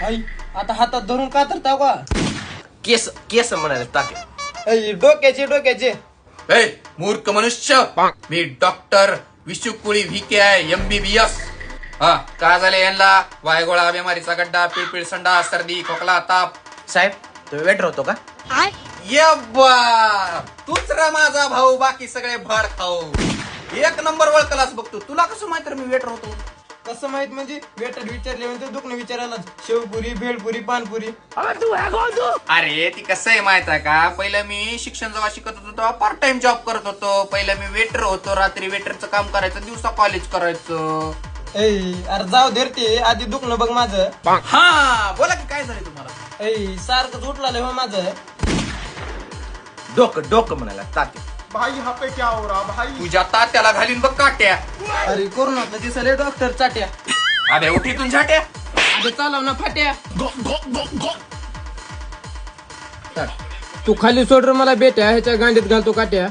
आई आता हातात धरून का तर का केस केस म्हणाले टाके. आई डोक्याचे ए मूर्ख मनुष्य, मी डॉक्टर विशुकुळी VKI MBBS. हा का झाले यांना वायगोळा बिमारीचा गड्डा पिळपिळ संडा सर्दी खोकला ताप. साहेब तुम्ही वेटर होतो का? यब्बा तूच रा माझा भाऊ, बाकी सगळे भाड खाऊ. एक नंबर वळकलास बघतो. तुला कसं माहित मी वेटर होतो? कसं माहित म्हणजे वेटर विचारले म्हणजे दुखणं विचारायला शेवपुरी भेळपुरी पानपुरी. अरे ती कसं आहे माहित आहे का, पहिलं मी शिक्षण जेव्हा शिकत होतो तेव्हा पार्ट टाइम जॉब करत होतो. पहिलं मी वेटर होतो, रात्री वेटरचं काम करायचं, दिवसा कॉलेज करायचं. अरे जाऊ दे रे ते, आधी दुखणं बघ माझं. हा बोला की काय झालं तुम्हाला? सारखंच उठलं हो माझं. डोकं डोकं म्हणाला टाके. भाई यहाँ पे क्या हो रहा भाई? तुझ्या तात्याला घालीन बघ काट्या. अरे कोरोनातलं दिसले डॉक्टर चाट्या. अरे उठीतून झाट्या. अरे चालव ना फाट्या. तू खाली सोड रे मला बेट्या, ह्याच्या गांडीत घालतो काट्या.